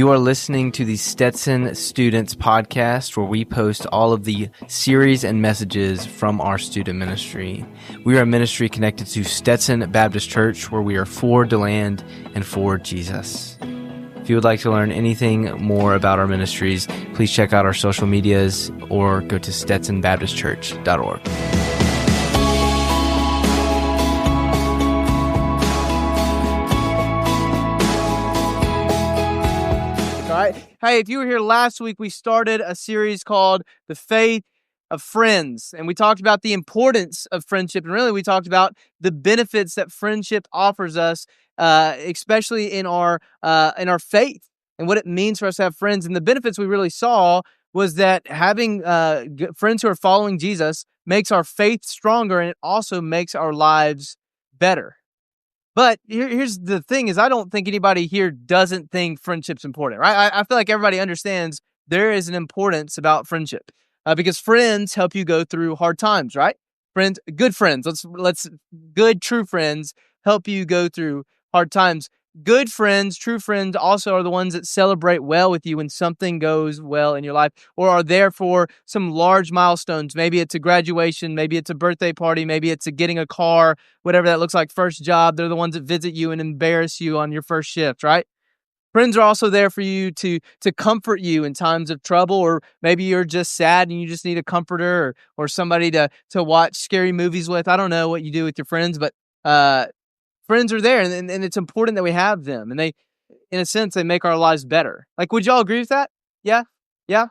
You are listening to the Stetson Students Podcast, where we post all of the series and messages from our student ministry. We are a ministry connected to Stetson Baptist Church, where we are for DeLand and for Jesus. If you would like to learn anything more about our ministries, please check out our social medias or go to stetsonbaptistchurch.org. Hey, if you were here last week, we started a series called The Faith of Friends, and we talked about the importance of friendship, and really we talked about the benefits that friendship offers us, especially in our faith, and what it means for us to have friends. And the benefits we really saw was that having friends who are following Jesus makes our faith stronger, and it also makes our lives better. But here's the thing is I don't think anybody here doesn't think friendship's important, right? I feel like everybody understands there is an importance about friendship because friends help you go through hard times, right? Good friends, good true friends help you go through hard times. Good friends, true friends also are the ones that celebrate well with you when something goes well in your life or are there for some large milestones. Maybe it's a graduation, maybe it's a birthday party, maybe it's getting a car, whatever that looks like, first job. They're the ones that visit you and embarrass you on your first shift, right? Friends are also there for you to comfort you in times of trouble, or maybe you're just sad and you just need a comforter or somebody to watch scary movies with. I don't know what you do with your friends, but friends are there, and it's important that we have them. And they, in a sense, they make our lives better. Like, would y'all agree with that? Yeah? Yeah?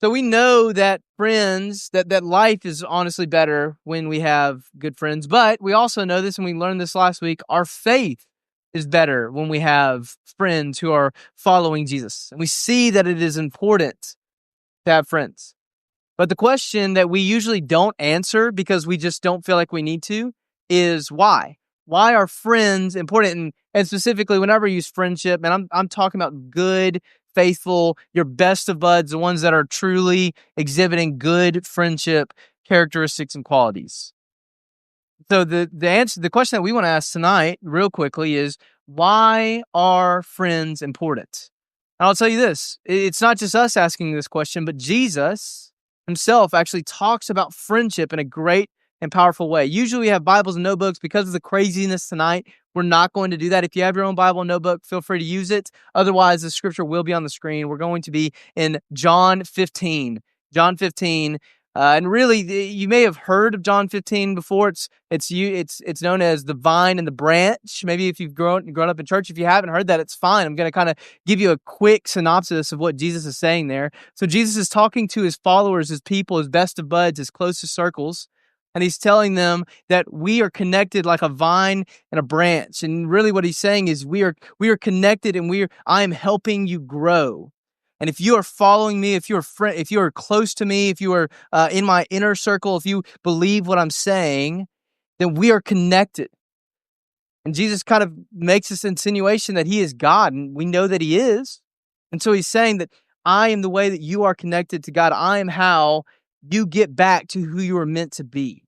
So we know that friends, that life is honestly better when we have good friends. But we also know this, and we learned this last week, our faith is better when we have friends who are following Jesus. And we see that it is important to have friends. But the question that we usually don't answer because we just don't feel like we need to is why? Why are friends important? And specifically, whenever I use friendship, and I'm talking about good, faithful, your best of buds, the ones that are truly exhibiting good friendship characteristics and qualities. So the question that we want to ask tonight, real quickly, is why are friends important? And I'll tell you this: it's not just us asking this question, but Jesus himself actually talks about friendship in a great and powerful way. Usually we have Bibles and notebooks. Because of the craziness tonight, we're not going to do that. If you have your own Bible and notebook, feel free to use it. Otherwise, the scripture will be on the screen. We're going to be in John 15. John 15. And really, you may have heard of John 15 before. It's known as the vine and the branch. Maybe if you've grown up in church, if you haven't heard that, it's fine. I'm going to kind of give you a quick synopsis of what Jesus is saying there. So Jesus is talking to his followers, his people, his best of buds, his closest circles. And he's telling them that we are connected like a vine and a branch. And really what he's saying is we are connected, and I am helping you grow. And if you are following me, if you are close to me, if you are in my inner circle, if you believe what I'm saying, then we are connected. And Jesus kind of makes this insinuation that he is God, and we know that he is. And so he's saying that I am the way that you are connected to God. I am how you get back to who you are meant to be.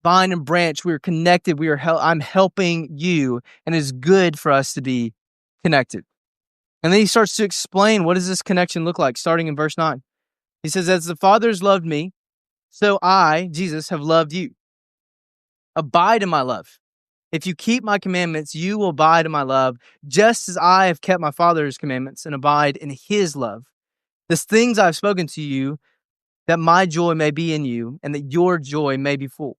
Vine and branch, we are connected. I'm helping you, and it's good for us to be connected. And then he starts to explain what does this connection look like, starting in verse 9. He says, as the Father has loved me, so I, Jesus, have loved you. Abide in my love. If you keep my commandments, you will abide in my love, just as I have kept my Father's commandments and abide in his love. These things I've spoken to you, that my joy may be in you, and that your joy may be full.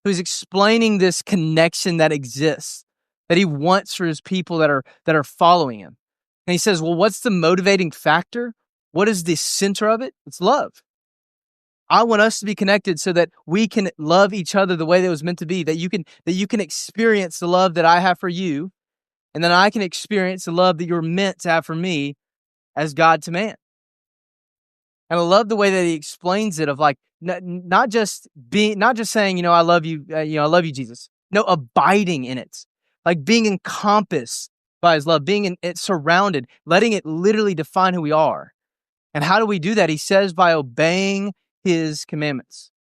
So he's explaining this connection that exists, that he wants for his people that are following him. And he says, well, what's the motivating factor? What is the center of it? It's love. I want us to be connected so that we can love each other the way that it was meant to be, that you can experience the love that I have for you, and then I can experience the love that you're meant to have for me as God to man. And I love the way that he explains it, of like not just saying, I love you, I love you, Jesus. No, abiding in it, like being encompassed by his love, being surrounded, letting it literally define who we are. And how do we do that? He says by obeying his commandments.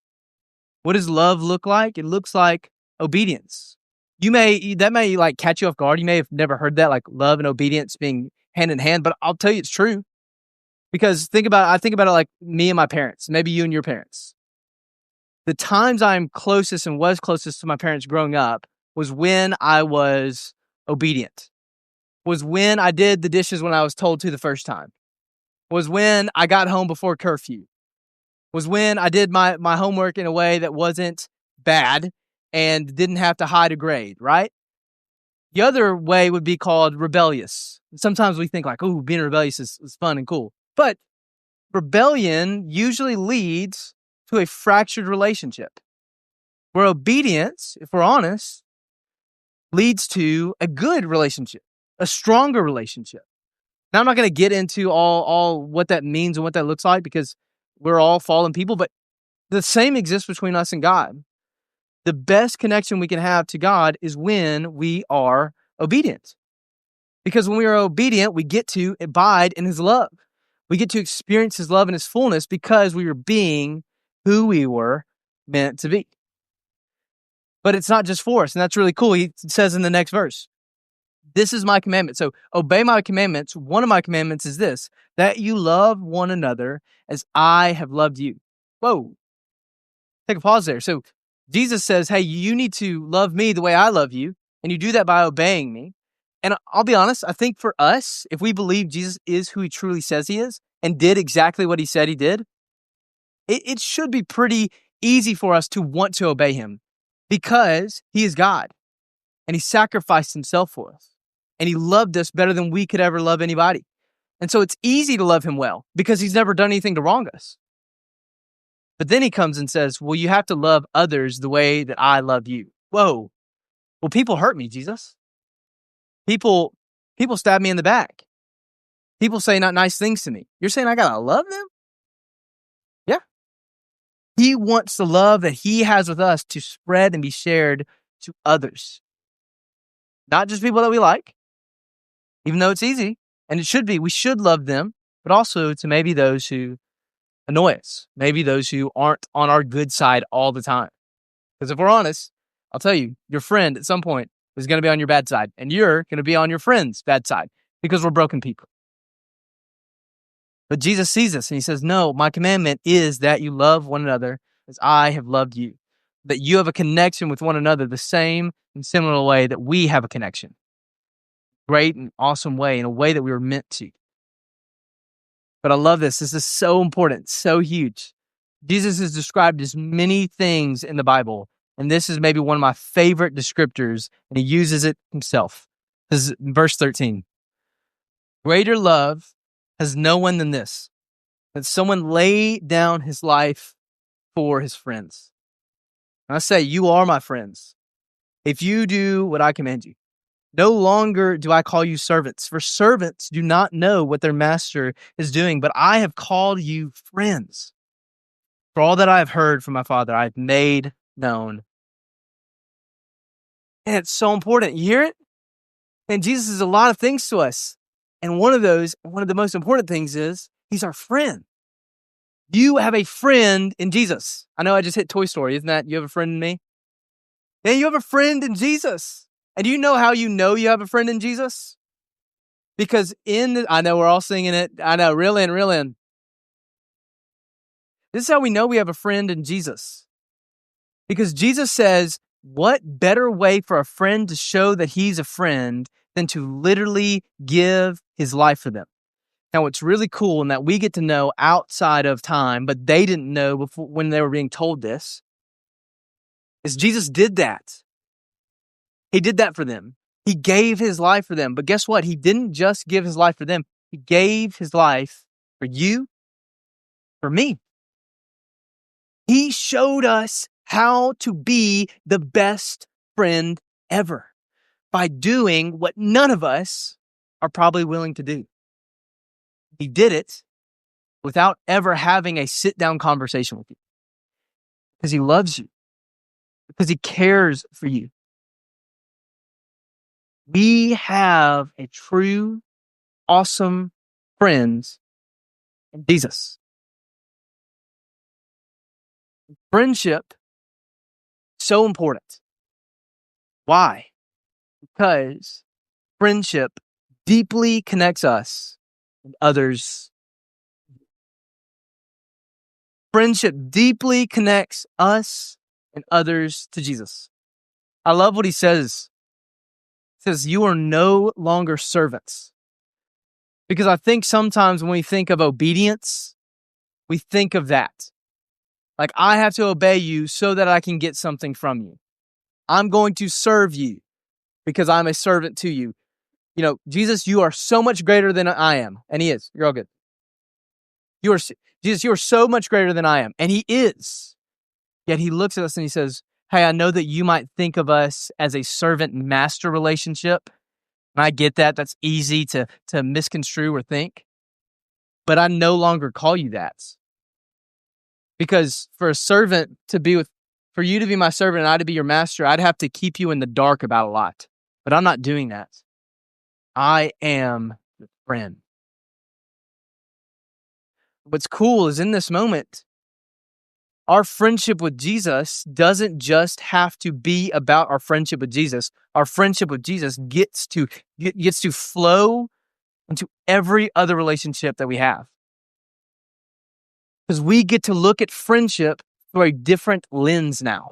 What does love look like? It looks like obedience. That may like catch you off guard. You may have never heard that, like love and obedience being hand in hand, but I'll tell you it's true. Because I think about it like me and my parents, maybe you and your parents. The times I'm closest and was closest to my parents growing up was when I was obedient, was when I did the dishes when I was told to the first time, was when I got home before curfew, was when I did my homework in a way that wasn't bad and didn't have to hide a grade, right? The other way would be called rebellious. Sometimes we think like, oh, being rebellious is fun and cool. But rebellion usually leads to a fractured relationship, where obedience, if we're honest, leads to a good relationship, a stronger relationship. Now, I'm not going to get into all what that means and what that looks like because we're all fallen people, but the same exists between us and God. The best connection we can have to God is when we are obedient. Because when we are obedient, we get to abide in His love. We get to experience His love and His fullness because we are being who we were meant to be. But it's not just for us, and that's really cool. He says in the next verse, this is my commandment. So obey my commandments. One of my commandments is this, that you love one another as I have loved you. Whoa. Take a pause there. So Jesus says, hey, you need to love me the way I love you, and you do that by obeying me. And I'll be honest, I think for us, if we believe Jesus is who He truly says He is and did exactly what He said He did, it should be pretty easy for us to want to obey Him because He is God and He sacrificed Himself for us and He loved us better than we could ever love anybody. And so it's easy to love Him well because He's never done anything to wrong us. But then He comes and says, well, you have to love others the way that I love you. Whoa. Well, people hurt me, Jesus. People stab me in the back. People say not nice things to me. You're saying I gotta love them? Yeah. He wants the love that He has with us to spread and be shared to others. Not just people that we like, even though it's easy, and it should be. We should love them, but also to maybe those who annoy us, maybe those who aren't on our good side all the time. Because if we're honest, I'll tell you, your friend at some point is going to be on your bad side, and you're going to be on your friend's bad side because we're broken people. But Jesus sees us and He says, no, my commandment is that you love one another as I have loved you, that you have a connection with one another the same and similar way that we have a connection. Great and awesome way, in a way that we were meant to. But I love this. This is so important, so huge. Jesus is described as many things in the Bible, and this is maybe one of my favorite descriptors, and He uses it Himself. This is verse 13. Greater love has no one than this, that someone lay down his life for his friends. And I say, you are my friends if you do what I command you. No longer do I call you servants, for servants do not know what their master is doing, but I have called you friends. For all that I have heard from my Father, I have made known. And it's so important. You hear it? And Jesus is a lot of things to us. And one of the most important things is He's our friend. You have a friend in Jesus. I know I just hit Toy Story. Isn't that you have a friend in me? Yeah, you have a friend in Jesus. And do you know how you know you have a friend in Jesus? Because I know we're all singing it. I know, reel in, reel in. This is how we know we have a friend in Jesus. Because Jesus says, what better way for a friend to show that he's a friend than to literally give his life for them? Now, what's really cool and that we get to know outside of time, but they didn't know before when they were being told this, is Jesus did that. He did that for them. He gave His life for them. But guess what? He didn't just give His life for them. He gave His life for you, for me. He showed us how to be the best friend ever by doing what none of us are probably willing to do. He did it without ever having a sit-down conversation with you. Because He loves you. Because He cares for you. We have a true, awesome friends in Jesus. Friendship, so important. Why? Because friendship deeply connects us and others. Friendship deeply connects us and others to Jesus. I love what he says. He says, you are no longer servants. Because I think sometimes when we think of obedience, we think of that. Like, I have to obey you so that I can get something from you. I'm going to serve you because I'm a servant to you. You know, Jesus, you are so much greater than I am. And he is. You're all good. Jesus, you are so much greater than I am. And he is. Yet he looks at us and he says, hey, I know that you might think of us as a servant-master relationship. And I get that. That's easy to misconstrue or think. But I no longer call you that. Because for you to be my servant and I to be your master, I'd have to keep you in the dark about a lot. But I'm not doing that. I am the friend. What's cool is in this moment, our friendship with Jesus doesn't just have to be about our friendship with Jesus. Our friendship with Jesus gets to flow into every other relationship that we have. Because we get to look at friendship through a different lens now.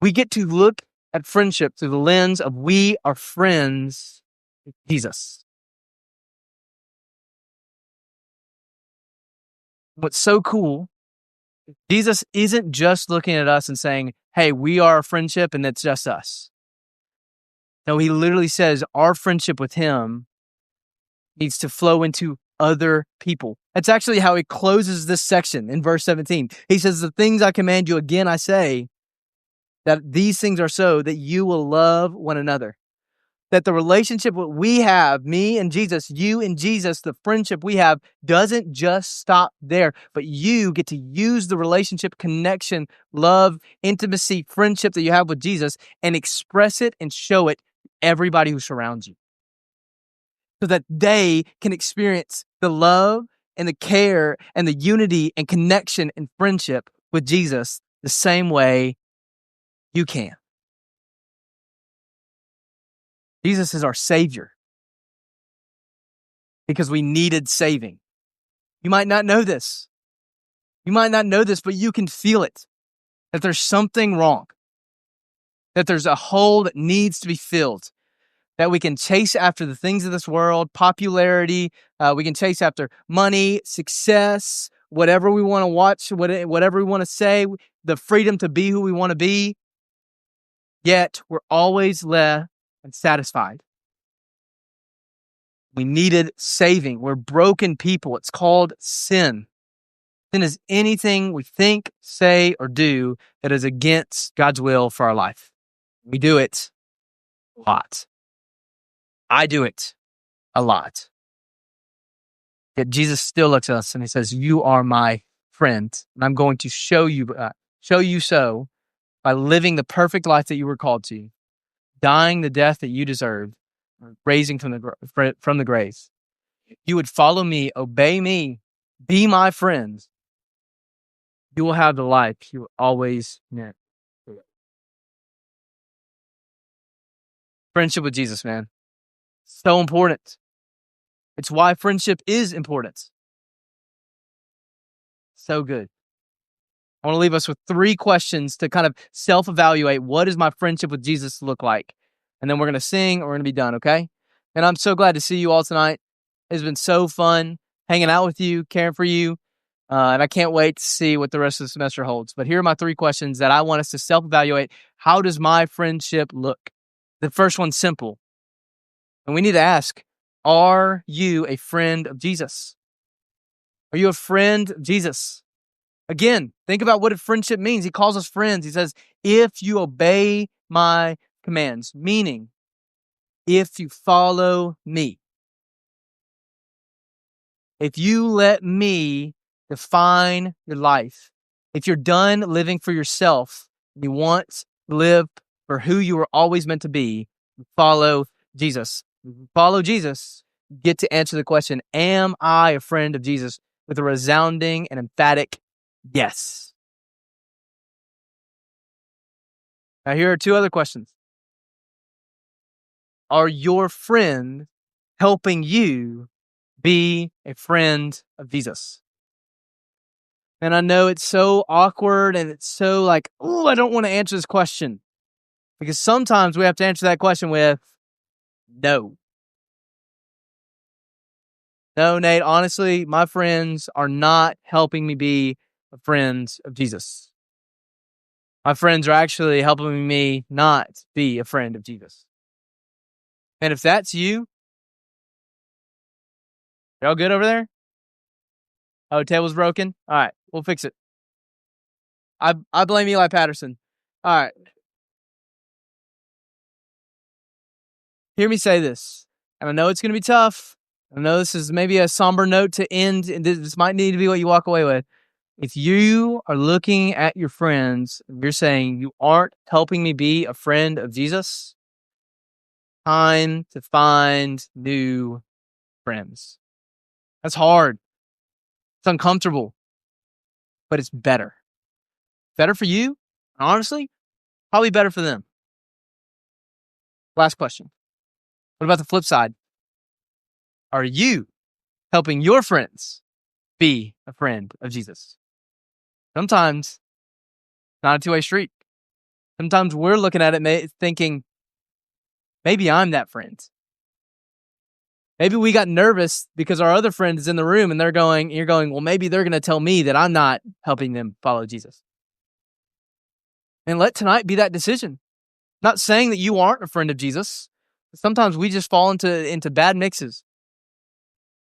We get to look at friendship through the lens of we are friends with Jesus. What's so cool, Jesus isn't just looking at us and saying, hey, we are a friendship and it's just us. No, he literally says our friendship with him needs to flow into other people. That's actually how he closes this section in verse 17. He says, the things I command you again, I say, that these things are so that you will love one another. That the relationship that we have, me and Jesus, you and Jesus, the friendship we have doesn't just stop there, but you get to use the relationship, connection, love, intimacy, friendship that you have with Jesus and express it and show it to everybody who surrounds you. So that they can experience the love and the care and the unity and connection and friendship with Jesus the same way you can. Jesus is our Savior because we needed saving. You might not know this. But you can feel it, that there's something wrong, that there's a hole that needs to be filled, that we can chase after the things of this world, popularity, we can chase after money, success, whatever we want to watch, whatever we want to say, the freedom to be who we want to be, yet we're always left unsatisfied. We needed saving. We're broken people. It's called sin. Sin is anything we think, say, or do that is against God's will for our life. We do it a lot. I do it a lot. Yet Jesus still looks at us and he says, you are my friend. And I'm going to show you so by living the perfect life that you were called to, dying the death that you deserved, raising from the grave. You would follow me, obey me, be my friends. You will have the life you always meant. Friendship with Jesus, man. So important. It's why friendship is important. So good. I want to leave us with 3 questions to kind of self-evaluate. What does my friendship with Jesus look like? And then we're going to sing and we're going to be done, okay? And I'm so glad to see you all tonight. It's been so fun hanging out with you, caring for you. And I can't wait to see what the rest of the semester holds. But here are my 3 questions that I want us to self-evaluate. How does my friendship look? The first one's simple. And we need to ask, are you a friend of Jesus? Are you a friend of Jesus? Again, think about what friendship means. He calls us friends. He says, if you obey my commands, meaning if you follow me. If you let me define your life, if you're done living for yourself, you want to live for who you were always meant to be, follow Jesus. Follow Jesus, get to answer the question, am I a friend of Jesus? With a resounding and emphatic yes. Now, here are 2 other questions. are your friend helping you be a friend of Jesus? And I know it's so awkward and it's so like, oh, I don't want to answer this question. Because sometimes we have to answer that question with no. No, Nate, honestly, my friends are not helping me be a friend of Jesus. My friends are actually helping me not be a friend of Jesus. And if that's you, y'all good over there? Oh, table's broken? All right, we'll fix it. I blame Eli Patterson. All right. Hear me say this, and I know it's going to be tough. I know this is maybe a somber note to end, and this might need to be what you walk away with. If you are looking at your friends, you're saying you aren't helping me be a friend of Jesus, time to find new friends. That's hard. It's uncomfortable, but it's better. Better for you, and honestly, probably better for them. Last question. What about the flip side? Are you helping your friends be a friend of Jesus? Sometimes it's not a two-way street. Sometimes we're looking at it thinking, maybe I'm that friend. Maybe we got nervous because our other friend is in the room and you're going, well, maybe they're going to tell me that I'm not helping them follow Jesus. And let tonight be that decision. Not saying that you aren't a friend of Jesus. Sometimes we just fall into bad mixes.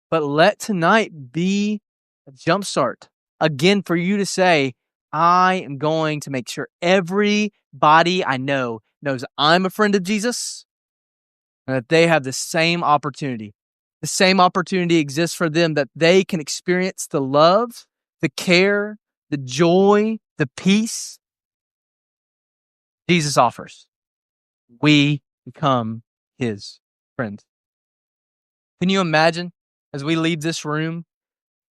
But let tonight be a jumpstart. Again, for you to say, I am going to make sure everybody I know knows I'm a friend of Jesus and that they have the same opportunity. The same opportunity exists for them, that they can experience the love, the care, the joy, the peace Jesus offers. We become his friends. Can you imagine, as we leave this room,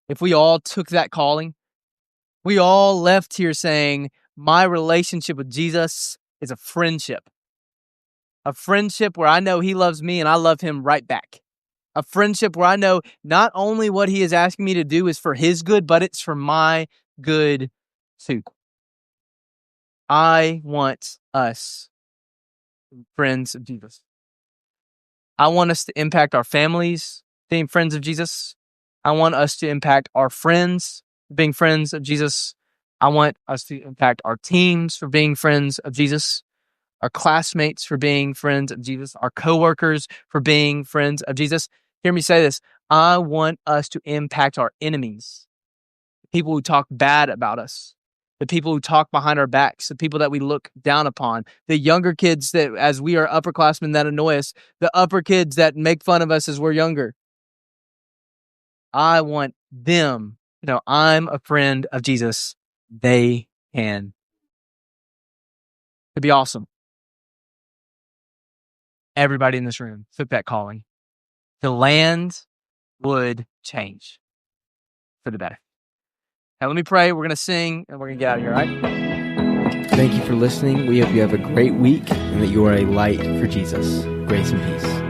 if we all took that calling? We all left here saying, my relationship with Jesus is a friendship. A friendship where I know he loves me and I love him right back. A friendship where I know not only what he is asking me to do is for his good, but it's for my good too. I want us friends of Jesus. I want us to impact our families being friends of Jesus. I want us to impact our friends being friends of Jesus. I want us to impact our teams for being friends of Jesus, our classmates for being friends of Jesus, our coworkers for being friends of Jesus. Hear me say this. I want us to impact our enemies, the people who talk bad about us, the people who talk behind our backs, the people that we look down upon, the younger kids that, as we are upperclassmen, that annoy us, the upper kids that make fun of us as we're younger. I want them to know I'm a friend of Jesus. They can. It'd be awesome. Everybody in this room took that calling. The land would change for the better. Now, let me pray. We're going to sing and we're going to get out of here, all right? Thank you for listening. We hope you have a great week and that you are a light for Jesus. Grace and peace.